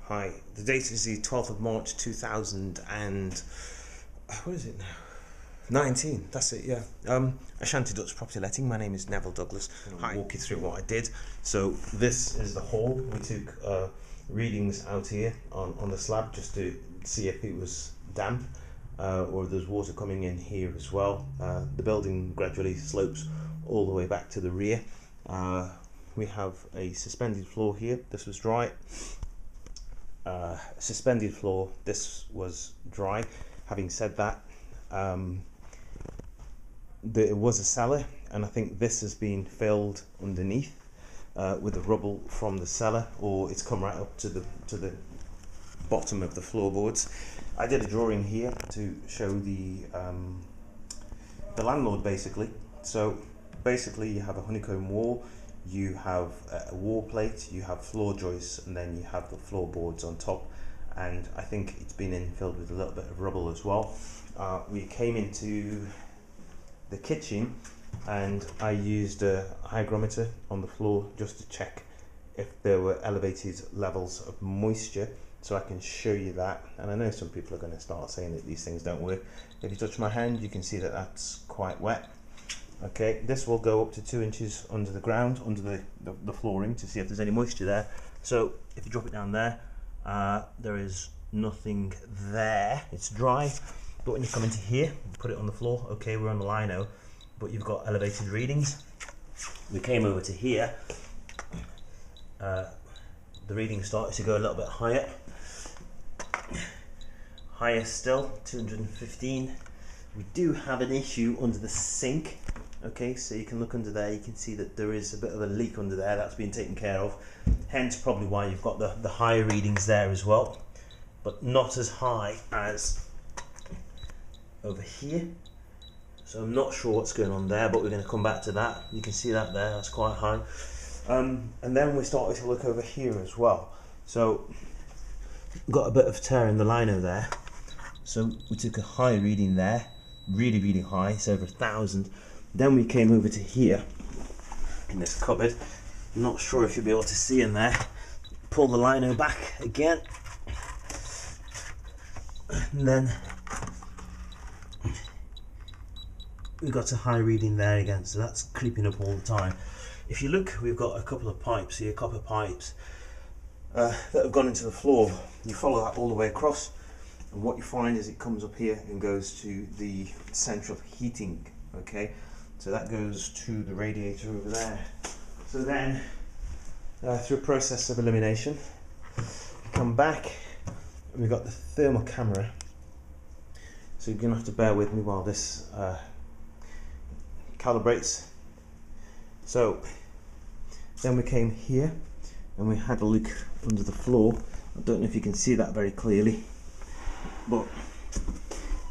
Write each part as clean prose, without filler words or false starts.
Hi, the date is the 12th of March 2000 and what is it now? 19, that's it, yeah. Ashanti Dutch Property Letting. My name is Neville Douglas. I'll walk you through what I did. So this is the hall. We took readings out here on the slab just to see if it was damp or there's water coming in here as well. The building gradually slopes all the way back to the rear. We have a suspended floor here. This was dry. Suspended floor. This was dry. Having said that, there was a cellar, and I think this has been filled underneath with the rubble from the cellar, or it's come right up to the bottom of the floorboards. I did a drawing here to show the landlord basically. So basically, you have a honeycomb wall. You have a wall plate, you have floor joists, and then you have the floorboards on top, and I think it's been infilled with a little bit of rubble as well. We came into the kitchen and I used a hygrometer on the floor just to check if there were elevated levels of moisture, so I can show you that. And I know some people are going to start saying that these things don't work. If you touch my hand, you can see that that's quite wet. Okay, this will go up to 2 inches under the ground, under the flooring, to see if there's any moisture there. So if you drop it down there, there is nothing there. It's dry. But when you come into here, put it on the floor. Okay, we're on the lino, but you've got elevated readings. We came over to here. The readings started to go a little bit higher. Higher still, 215. We do have an issue under the sink. Okay, so you can look under there, you can see that there is a bit of a leak under there. That's been taken care of, hence probably why you've got the higher readings there as well, but not as high as over here. So I'm not sure what's going on there, but we're going to come back to that. You can see that there, that's quite high. And then we started to look over here as well. So got a bit of tear in the lino there, so we took a high reading there, really high, it's over 1,000. Then we came over to here in this cupboard. I'm not sure if you'll be able to see in there. Pull the lino back again, and then we got a high reading there again, so that's creeping up all the time. If you look, we've got a couple of pipes here, copper pipes that have gone into the floor. You follow that all the way across, and what you find is it comes up here and goes to the central heating. Okay, so that goes to the radiator over there. So then through a process of elimination, you come back and we've got the thermal camera, so you're gonna have to bear with me while this calibrates. So then we came here and we had a look under the floor. I don't know if you can see that very clearly, but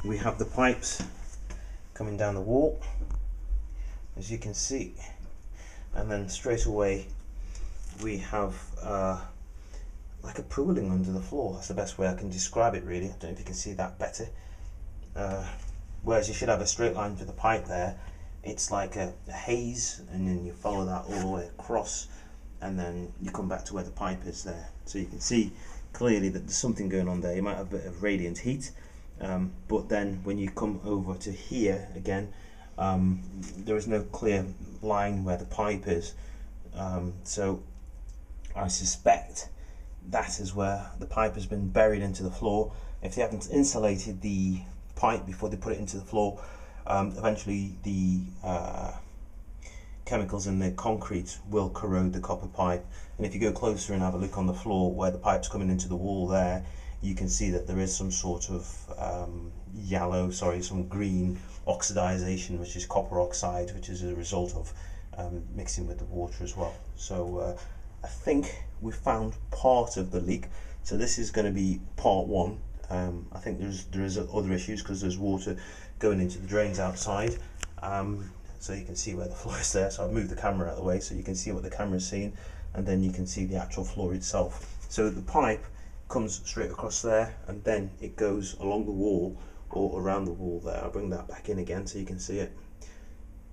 we have the pipes coming down the wall, as you can see, and then straight away we have like a pooling under the floor. That's the best way I can describe it, really. I don't know if you can see that better. Whereas you should have a straight line for the pipe there, it's like a haze, and then you follow that all the way across, and then you come back to where the pipe is there. So you can see clearly that there's something going on there. You might have a bit of radiant heat, but then when you come over to here again, there is no clear line where the pipe is, so I suspect that is where the pipe has been buried into the floor. If they haven't insulated the pipe before they put it into the floor, eventually the chemicals in the concrete will corrode the copper pipe, and if you go closer and have a look on the floor where the pipe's coming into the wall there, you can see that there is some sort of some green oxidization, which is copper oxide, which is a result of mixing with the water as well. So I think we found part of the leak, so this is going to be part one. I think there is other issues because there's water going into the drains outside, so you can see where the floor is there. So I've moved the camera out of the way so you can see what the camera is seeing, and then you can see the actual floor itself. So the pipe comes straight across there, and then it goes along the wall or around the wall there. I'll bring that back in again so you can see it,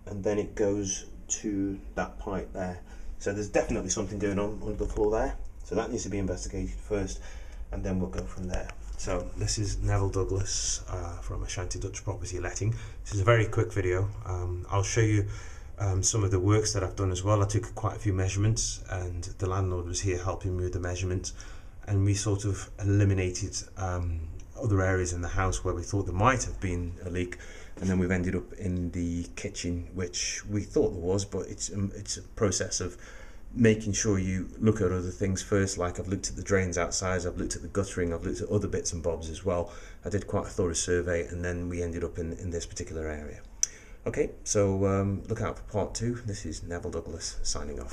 and then it goes to that pipe there. So there's definitely something going on under the floor there, so that needs to be investigated first. and then we'll go from there. So this is Neville Douglas from Ashanti Dutch Property Letting. This is a very quick video. I'll show you some of the works that I've done as well. I took quite a few measurements, and the landlord was here helping me with the measurements, and we sort of eliminated other areas in the house where we thought there might have been a leak, and then we've ended up in the kitchen, which we thought there was, but it's a process of making sure you look at other things first. Like I've looked at the drains outside, I've looked at the guttering, I've looked at other bits and bobs as well. I did quite a thorough survey, and then we ended up in this particular area. Okay, so look out for part 2. This is Neville Douglas signing off.